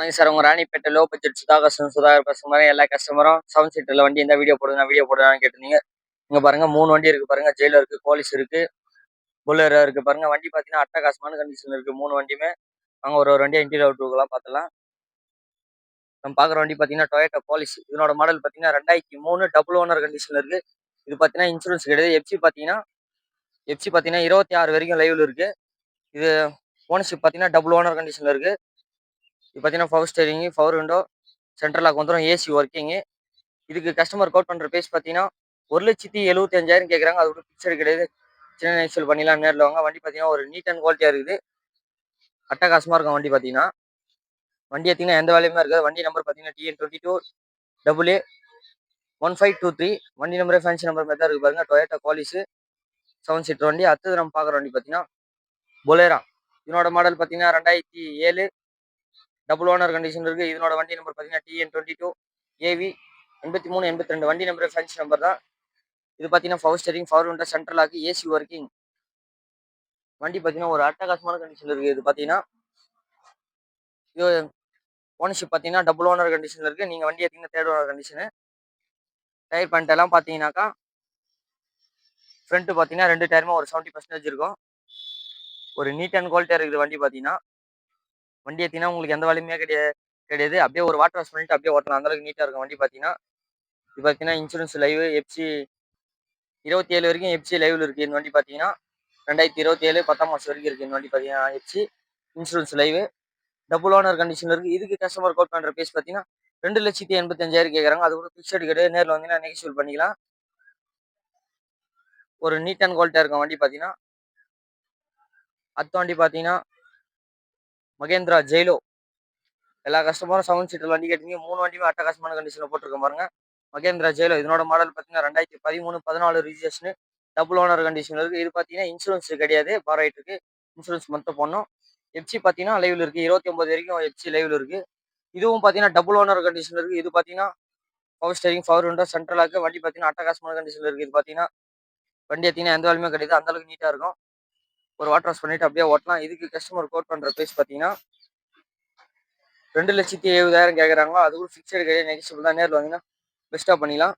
வணக்கம் சார். உங்க Ranipet low budget Sudhakar பேசுற எல்லா கஸ்டமரும் 7 சீட்டர்ல வண்டி இருந்தா வீடியோ போடுங்கன்னு கேட்டிருந்தீங்க. இங்க பாருங்க 3 வண்டி இருக்கு பாருங்க. ஜெயிலர் இருக்கு, போலீஸ் இருக்கு, புல்லரோ இருக்கு பாருங்க. வண்டி பார்த்தீங்கன்னா அட்டகாசமான கண்டிஷன்ல இருக்கு 3 வண்டியுமே. வாங்க ஒரு வண்டியா இன்டீரியர் அவுட்லுக்லாம் பார்த்துடலாம். நம்ம பார்க்குற வண்டி பார்த்தீங்கன்னா டொயோட்டா போலீஸ். இதனோட மாடல் பார்த்தீங்கன்னா 2003 டபுள் ஓனர் கண்டிஷன்ல இருக்கு. இது பார்த்தீங்கன்னா இன்சூரன்ஸ் கிடையாது. எஃப்சி பார்த்தீங்கன்னா 26 வரைக்கும் லைவ்ல இருக்கு. இது ஓனர்ஷிப் பார்த்தீங்கன்னா டபுள் ஓனர் கண்டிஷன்ல இருக்கு. இது பார்த்தீங்கன்னா power steering, power window, central lock வந்துடும், ஏசி ஒர்க்கிங்கு. இதுக்கு கஸ்டமர் கோட் பண்ணுற பேஸ் பார்த்தீங்கன்னா 1,75,000 கேட்குறாங்க. அது கூட பிக்சர் கிடையாது. சின்ன நெக்ஸ்ட் பண்ணிடலாம், நேரில் வாங்க. வண்டி பார்த்தீங்கன்னா ஒரு நீட் அண்ட் குவாலிட்டியாக இருக்குது. அட்டகாசமாக இருக்கும் வண்டி பார்த்தீங்கன்னா. வண்டி பார்த்தீங்கன்னா எந்த வேலையுமே இருக்காது. வண்டி நம்பர் பார்த்தீங்கன்னா TN22AA1523. வண்டி நம்பரே ஃபேன்சி நம்பர் மாதிரி தான் இருக்குது பாருங்க. டொயோட்டா குவாலிஸ் 7 சீட்டர் வண்டி. அடுத்தது நம்ம பார்க்குற வண்டி பார்த்தீங்கன்னா பொலேரா. இதனோட மாடல் பார்த்தீங்கன்னா 2007 டபுள் ஓனர் கண்டிஷன் இருக்குது. இதனோட வண்டி நம்பர் பார்த்தீங்கன்னா TN22AV8382. வண்டி நம்பர் ஃபேன்சி நம்பர் தான். இது பார்த்தீங்கன்னா power steering, power window, central lock, AC working. வண்டி பார்த்தீங்கன்னா ஒரு அட்டகாசமான கண்டிஷன்ல இருக்குது. இது பார்த்தீங்கன்னா இது ஓனர்ஷிப் பார்த்தீங்கன்னா டபுள் ஓனர் கண்டிஷன்ல இருக்குது. நீங்கள் வண்டி எடுத்தீங்கன்னா third owner condition. Tyre point எல்லாம் பார்த்தீங்கன்னாக்கா ஃப்ரண்ட் பார்த்தீங்கன்னா 2 டயருமே ஒரு 70% இருக்கும். ஒரு நீட் அண்ட் குவாலிட்டியாக இருக்குது வண்டி பார்த்தீங்கன்னா. வண்டி எடுத்தீங்கன்னா உங்களுக்கு எந்த வேலையுமே கிடையாது. அப்படியே ஒரு வாட்டர் வாஷ் பண்ணிட்டு அப்படியே ஓட்டலாம். அந்தளவுக்கு நீட்டாக இருக்கும் வண்டி பார்த்தீங்கன்னா. இது பார்த்தீங்கன்னா இன்சூரன்ஸ் லைவ் எஃப்சி 27 வரைக்கும் எஃப்சி லைவ்ல இருக்குது. இந்த வண்டி பார்த்தீங்கன்னா 2027 10 மாதம் வரைக்கும் இருக்குது. இந்த வண்டி பார்த்தீங்கன்னா FC insurance live double owner கண்டிஷனில் இருக்குது. இதுக்கு கஸ்டமர் கோட் பண்ணுற பேஸ் பார்த்தீங்கன்னா 2,85,000 கேட்குறாங்க. அது கூட ஃபிக்ஸட் கிடையாது. நேரில் வந்தீங்கன்னா நெகோஷியபிள் பண்ணிக்கலாம். ஒரு நீட் அண்ட் குவாலிட்டியாக இருக்கும் வண்டி பார்த்தீங்கன்னா. அடுத்த வண்டி பார்த்தீங்கன்னா மகேந்திரா ஜெயிலோ. எல்லா கஸ்டமரும் 7 சீட்டர் வண்டி கேட்டீங்க. 3 வண்டியுமே அட்டகாசமான கண்டிஷனில் போட்டிருக்கோம் பாருங்க. மகேந்திரா ஜெயிலோ. இதனோட மாடல் பார்த்தீங்கன்னா 2013 14 ரிஜிஸ்ட்ரேஷன் டபுள் ஓனர் கண்டிஷன் இருக்குது. இது பார்த்தீங்கன்னா இன்சூரன்ஸ் கிடையாது, பாராயிட்டு இருக்கு. இன்சூரன்ஸ் மட்டும் போடணும். எஃப்சி பார்த்தீங்கன்னா லைவ்ல இருக்குது. 29 வரைக்கும் எஃப்சி லைவ்ல இருக்குது. இதுவும் பார்த்தீங்கன்னா டபுள் ஓனர் கண்டிஷன் இருக்குது. இது பார்த்தீங்கன்னா power steering, power window, central lock. வண்டி பார்த்தீங்கன்னா அட்டகாசமான கண்டிஷனில் இருக்குது. இது பார்த்தீங்கன்னா வண்டி பார்த்தீங்கன்னா எந்த வேலையுமே கிடையாது. அந்தளவுக்கு நீட்டாக இருக்கும். ஒரு வாட்டர் வாஷ் பண்ணிட்டு அப்படியே ஓட்டலாம். இதுக்கு கஸ்டமர் கோட் பண்ணுற ப்ரைஸ் பார்த்தீங்கன்னா 2,70,000 கேட்குறாங்களோ. அது கூட ஃபிக்ஸட் கிடையாது, நெகோஷியபிள் தான். நேரில் வாங்கினா பெஸ்ட்டாக பண்ணிக்கலாம்.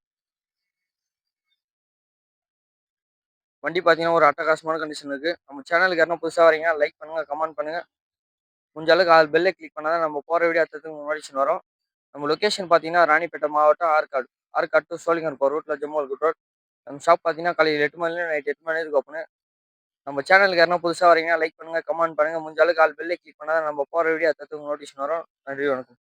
வண்டி பார்த்தீங்கன்னா ஒரு அட்டகாசமான கண்டிஷன் இருக்குது. நம்ம சேனலுக்கு யாரும் புதுசாக வரீங்க, லைக் பண்ணுங்கள், கமெண்ட் பண்ணுங்கள். முடிஞ்ச அளவுக்கு பெல்லை கிளிக் பண்ணால் தான் நம்ம போகிற வீடியோ அடுத்ததுக்கு நோட்டிஃபிகேஷன் வரும். நம்ம லொக்கேஷன் பார்த்தீங்கன்னா ராணிப்பேட்டை மாவட்டம் ஆற்காடு டு சோழிங்கர் போகிற ரூட்டில் ஜம்முவல் ரோட். நம்ம ஷாப் பார்த்தீங்கன்னா காலையில் 8 மணிலேருந்து நைட் 8 மணி வரைக்கும் ஓப்பனு. நம்ம சேனலுக்கு யாரும் புதுசாக வரீங்க, லைக் பண்ணுங்கள், கமெண்ட் பண்ணுங்கள். முடிஞ்ச அளவுக்கு பெல்லை கிளிக் பண்ணால் தான் நம்ம போகிற வீடியோ அடுத்ததுக்கு நோட்டிஃபிகேஷன் வரும். நன்றி, வணக்கம்.